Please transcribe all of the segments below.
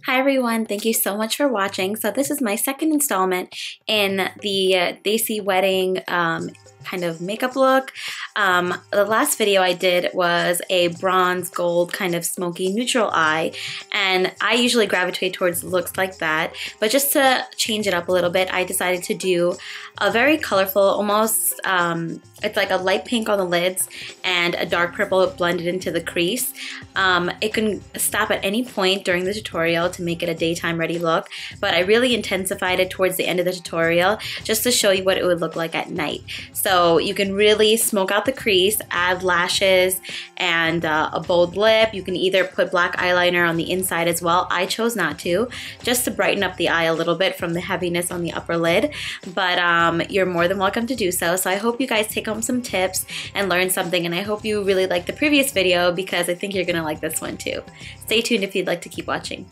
Hi everyone, thank you so much for watching. So this is my second installment in the Daisy wedding kind of makeup look. The last video I did was a bronze gold kind of smoky neutral eye, and I usually gravitate towards looks like that, but just to change it up a little bit, I decided to do a very colorful, almost it's like a light pink on the lids and a dark purple blended into the crease. It can stop at any point during the tutorial to make it a daytime ready look, but I really intensified it towards the end of the tutorial just to show you what it would look like at night. So you can really smoke out the crease, add lashes and a bold lip. You can either put black eyeliner on the inside as well. I chose not to, just to brighten up the eye a little bit from the heaviness on the upper lid, but you're more than welcome to do so. So I hope you guys take home some tips and learn something, and I hope you really like the previous video because I think you're gonna like this one too. Stay tuned if you'd like to keep watching.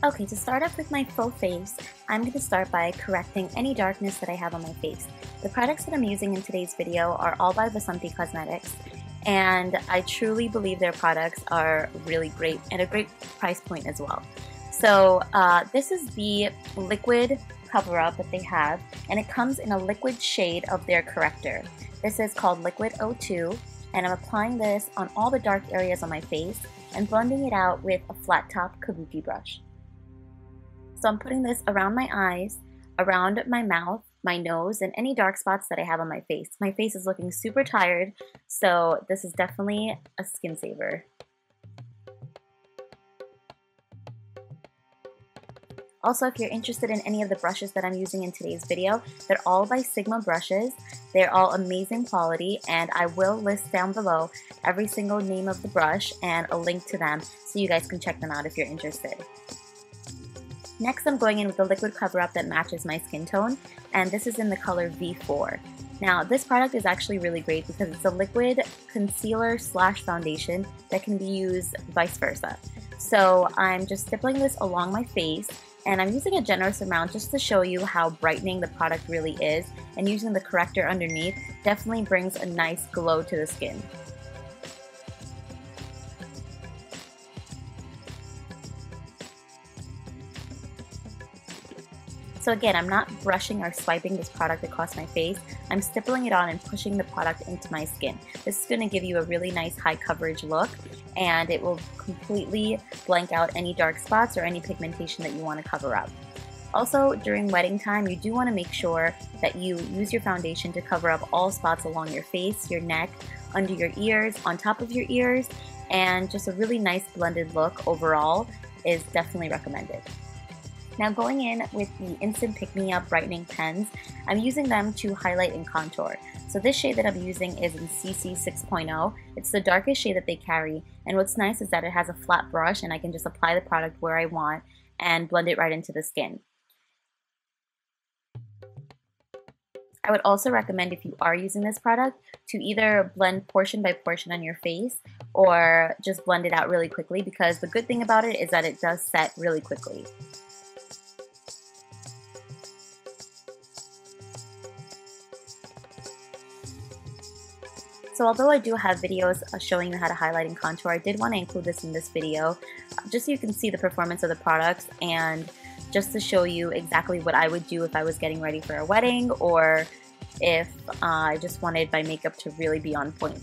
Okay, to start off with my faux face, I'm going to start by correcting any darkness that I have on my face. The products that I'm using in today's video are all by Vasanthi Cosmetics, and I truly believe their products are really great and a great price point as well. So this is the liquid cover-up that they have, and it comes in a liquid shade of their corrector. This is called Liquid O2, and I'm applying this on all the dark areas on my face and blending it out with a flat top kabuki brush. So I'm putting this around my eyes, around my mouth, my nose, and any dark spots that I have on my face. My face is looking super tired, so this is definitely a skin saver. Also, if you're interested in any of the brushes that I'm using in today's video, they're all by Sigma brushes. They're all amazing quality, and I will list down below every single name of the brush and a link to them so you guys can check them out if you're interested. Next, I'm going in with the liquid cover-up that matches my skin tone, and this is in the color V4. Now, this product is actually really great because it's a liquid concealer slash foundation that can be used vice versa. So I'm just stippling this along my face, and I'm using a generous amount just to show you how brightening the product really is, and using the corrector underneath definitely brings a nice glow to the skin. So again, I'm not brushing or swiping this product across my face. I'm stippling it on and pushing the product into my skin. This is going to give you a really nice high coverage look, and it will completely blank out any dark spots or any pigmentation that you want to cover up. Also, during wedding time, you do want to make sure that you use your foundation to cover up all spots along your face, your neck, under your ears, on top of your ears, and just a really nice blended look overall is definitely recommended. Now, going in with the Instant Pick Me Up Brightening Pens, I'm using them to highlight and contour. So this shade that I'm using is in CC 6.0. It's the darkest shade that they carry, and what's nice is that it has a flat brush and I can just apply the product where I want and blend it right into the skin. I would also recommend, if you are using this product, to either blend portion by portion on your face or just blend it out really quickly, because the good thing about it is that it does set really quickly. So although I do have videos showing you how to highlight and contour, I did want to include this in this video just so you can see the performance of the products and just to show you exactly what I would do if I was getting ready for a wedding, or if I just wanted my makeup to really be on point.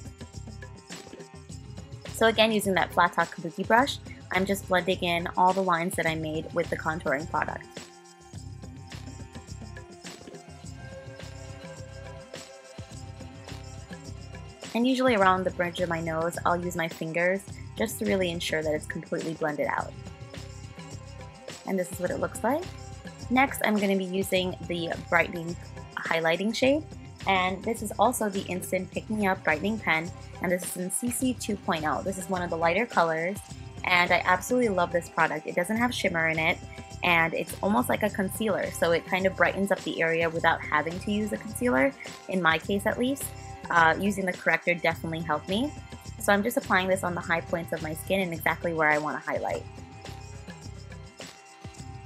So again, using that flat top kabuki brush, I'm just blending in all the lines that I made with the contouring product. And usually around the bridge of my nose, I'll use my fingers just to really ensure that it's completely blended out. And this is what it looks like. Next, I'm going to be using the brightening highlighting shade, and this is also the Instant Pick Me Up Brightening Pen, and this is in CC 2.0. This is one of the lighter colors, and I absolutely love this product. It doesn't have shimmer in it, and it's almost like a concealer, so it kind of brightens up the area without having to use a concealer, in my case at least. Using the corrector definitely helped me. So I'm just applying this on the high points of my skin and exactly where I want to highlight.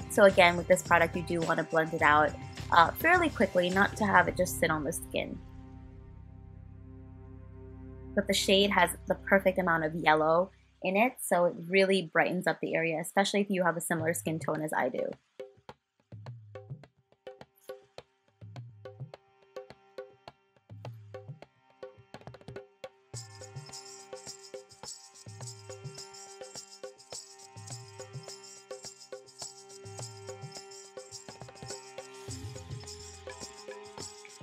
So again, with this product, you do want to blend it out fairly quickly, not to have it just sit on the skin. But the shade has the perfect amount of yellow in it, so it really brightens up the area, especially if you have a similar skin tone as I do.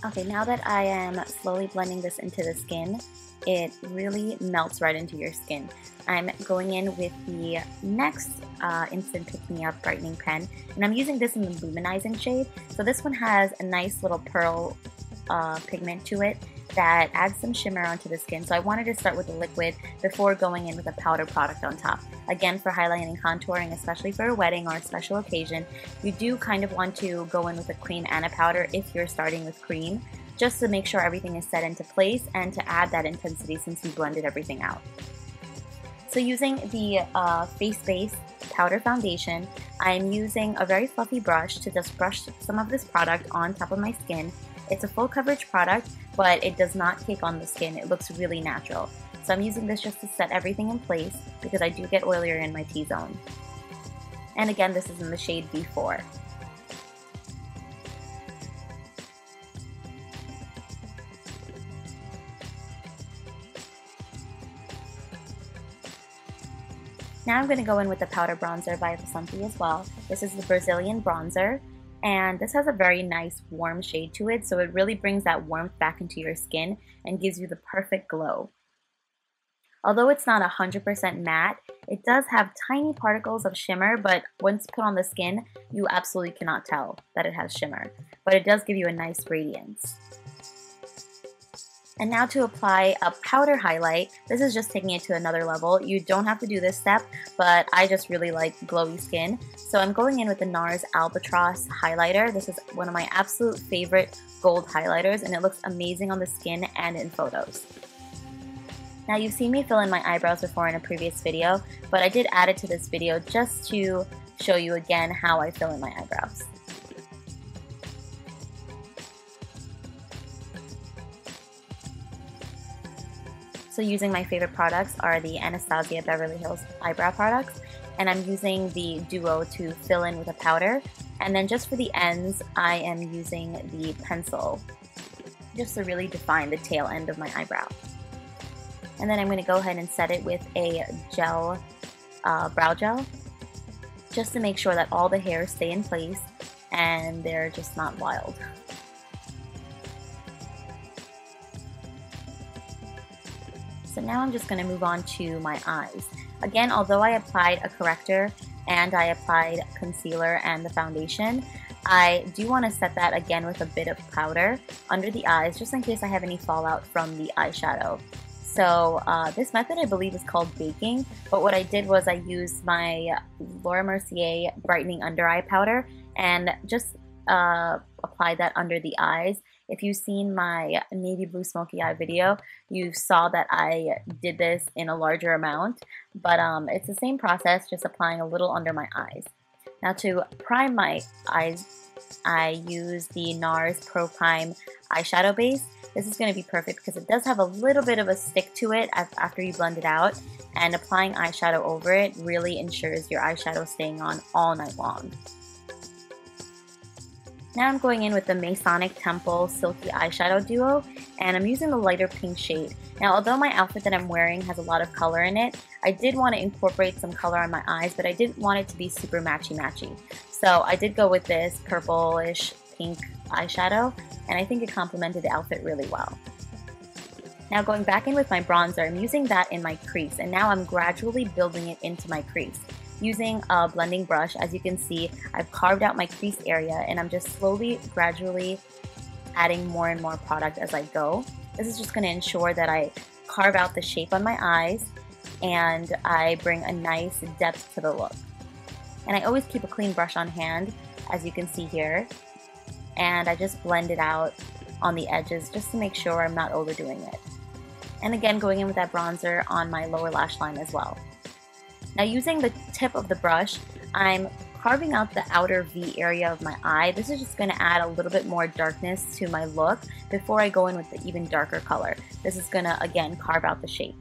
Okay, now that I am slowly blending this into the skin, it really melts right into your skin. I'm going in with the next Instant Pick Me Up Brightening Pen, and I'm using this in the Luminizing shade. So this one has a nice little pearl pigment to it that adds some shimmer onto the skin. So I wanted to start with the liquid before going in with a powder product on top. Again, for highlighting and contouring, especially for a wedding or a special occasion, you do kind of want to go in with a cream and a powder if you're starting with cream, just to make sure everything is set into place and to add that intensity since you blended everything out. So using the Face Base Powder Foundation, I'm using a very fluffy brush to just brush some of this product on top of my skin. It's a full coverage product, but it does not take on the skin. It looks really natural. So I'm using this just to set everything in place because I do get oilier in my T-zone. And again, this is in the shade B4. Now I'm going to go in with the powder bronzer by Vasanthi as well. This is the Brazilian bronzer, and this has a very nice warm shade to it, so it really brings that warmth back into your skin and gives you the perfect glow. Although it's not 100% matte, it does have tiny particles of shimmer, but once put on the skin, you absolutely cannot tell that it has shimmer, but it does give you a nice radiance. And now to apply a powder highlight, this is just taking it to another level. You don't have to do this step, but I just really like glowy skin. So I'm going in with the NARS Albatross highlighter. This is one of my absolute favorite gold highlighters, and it looks amazing on the skin and in photos. Now you've seen me fill in my eyebrows before in a previous video, but I did add it to this video just to show you again how I fill in my eyebrows. So using my favorite products are the Anastasia Beverly Hills eyebrow products, and I'm using the Duo to fill in with a powder, and then just for the ends I am using the pencil just to really define the tail end of my eyebrow. And then I'm going to go ahead and set it with a gel, brow gel, just to make sure that all the hairs stay in place and they're just not wild. So now I'm just going to move on to my eyes. Again, although I applied a corrector and I applied concealer and the foundation, I do want to set that again with a bit of powder under the eyes just in case I have any fallout from the eyeshadow. So this method I believe is called baking, but what I did was I used my Laura Mercier brightening under eye powder and just applied that under the eyes. If you've seen my navy blue smoky eye video, you saw that I did this in a larger amount, but it's the same process, just applying a little under my eyes. Now to prime my eyes, I use the NARS Pro Prime eyeshadow base. This is going to be perfect because it does have a little bit of a stick to it after you blend it out, and applying eyeshadow over it really ensures your eyeshadow staying on all night long. Now I'm going in with the Masonic Temple Silky Eyeshadow Duo, and I'm using the lighter pink shade. Now although my outfit that I'm wearing has a lot of color in it, I did want to incorporate some color on my eyes, but I didn't want it to be super matchy-matchy. So I did go with this purplish pink eyeshadow, and I think it complemented the outfit really well. Now going back in with my bronzer, I'm using that in my crease, and now I'm gradually building it into my crease. Using a blending brush, as you can see, I've carved out my crease area, and I'm just slowly, gradually adding more and more product as I go. This is just going to ensure that I carve out the shape on my eyes and I bring a nice depth to the look. And I always keep a clean brush on hand, as you can see here, and I just blend it out on the edges just to make sure I'm not overdoing it. And again, going in with that bronzer on my lower lash line as well. Now using the tip of the brush, I'm carving out the outer V area of my eye. This is just going to add a little bit more darkness to my look before I go in with the even darker color. This is going to, again, carve out the shape.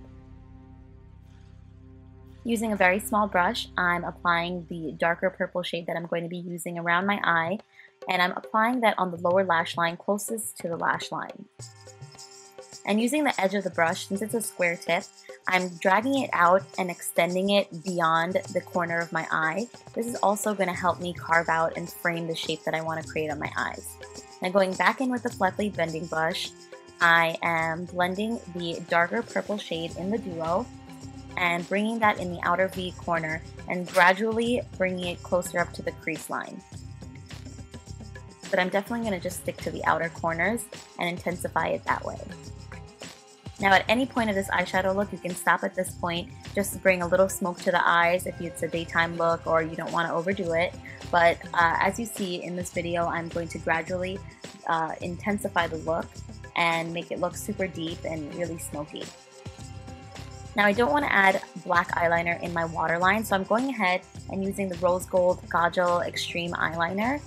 Using a very small brush, I'm applying the darker purple shade that I'm going to be using around my eye, and I'm applying that on the lower lash line closest to the lash line. And using the edge of the brush, since it's a square tip, I'm dragging it out and extending it beyond the corner of my eye. This is also going to help me carve out and frame the shape that I want to create on my eyes. Now going back in with the flat blade bending brush, I am blending the darker purple shade in the duo and bringing that in the outer V corner and gradually bringing it closer up to the crease line. But I'm definitely going to just stick to the outer corners and intensify it that way. Now at any point of this eyeshadow look, you can stop at this point just to bring a little smoke to the eyes if it's a daytime look or you don't want to overdo it. But as you see in this video, I'm going to gradually intensify the look and make it look super deep and really smoky. Now I don't want to add black eyeliner in my waterline, so I'm going ahead and using the Rose Gold Kajal Extreme Eyeliner.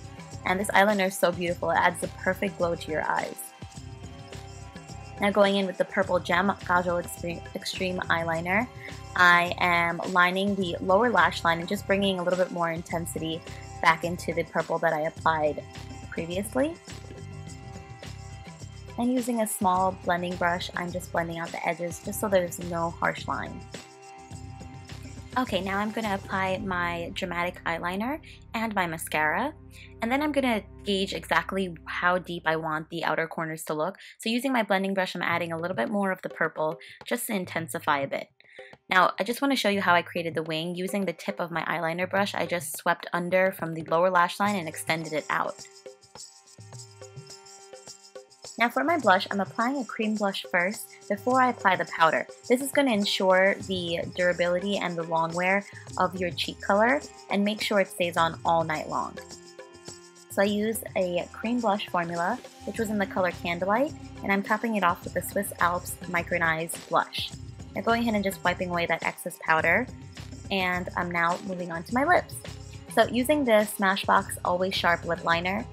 And this eyeliner is so beautiful, it adds the perfect glow to your eyes. Now going in with the Purple Gem Kajal Extreme Eyeliner, I am lining the lower lash line and just bringing a little bit more intensity back into the purple that I applied previously. And using a small blending brush, I'm just blending out the edges just so there's no harsh line. Okay, now I'm going to apply my dramatic eyeliner and my mascara, and then I'm going to gauge exactly how deep I want the outer corners to look. So using my blending brush, I'm adding a little bit more of the purple just to intensify a bit. Now, I just want to show you how I created the wing. Using the tip of my eyeliner brush, I just swept under from the lower lash line and extended it out. Now for my blush, I'm applying a cream blush first before I apply the powder. This is going to ensure the durability and the long wear of your cheek color and make sure it stays on all night long. So I used a cream blush formula, which was in the color Candlelight, and I'm topping it off with the Swiss Alps Micronized blush. Now going ahead and just wiping away that excess powder, and I'm now moving on to my lips. So using the Smashbox Always Sharp lip liner,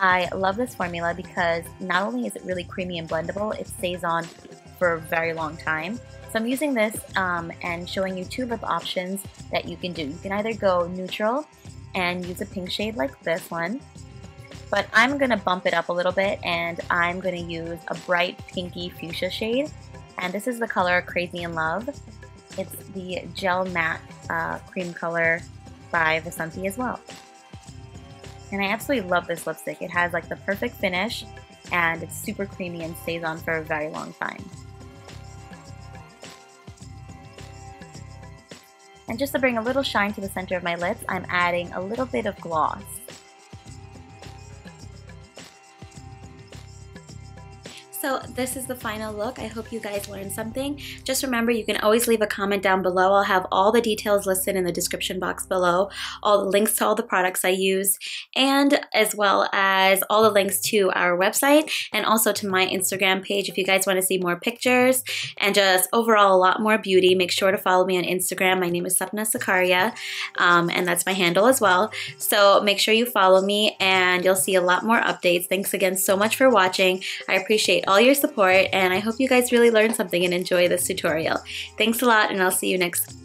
I love this formula because not only is it really creamy and blendable, it stays on for a very long time. So I'm using this and showing you two lip options that you can do. You can either go neutral and use a pink shade like this one, but I'm going to bump it up a little bit and I'm going to use a bright pinky fuchsia shade. And this is the color Crazy in Love. It's the Gel Matte Cream Color by Vasanthi as well. And I absolutely love this lipstick. It has like the perfect finish and it's super creamy and stays on for a very long time. And just to bring a little shine to the center of my lips, I'm adding a little bit of gloss. So this is the final look. I hope you guys learned something. Just remember, you can always leave a comment down below. I'll have all the details listed in the description box below, all the links to all the products I use, and as well as all the links to our website and also to my Instagram page if you guys want to see more pictures and just overall a lot more beauty. Make sure to follow me on Instagram. My name is Sapna Sakaria, and that's my handle as well. So make sure you follow me and you'll see a lot more updates. Thanks again so much for watching. I appreciate all your support and I hope you guys really learned something and enjoy this tutorial. Thanks a lot and I'll see you next time.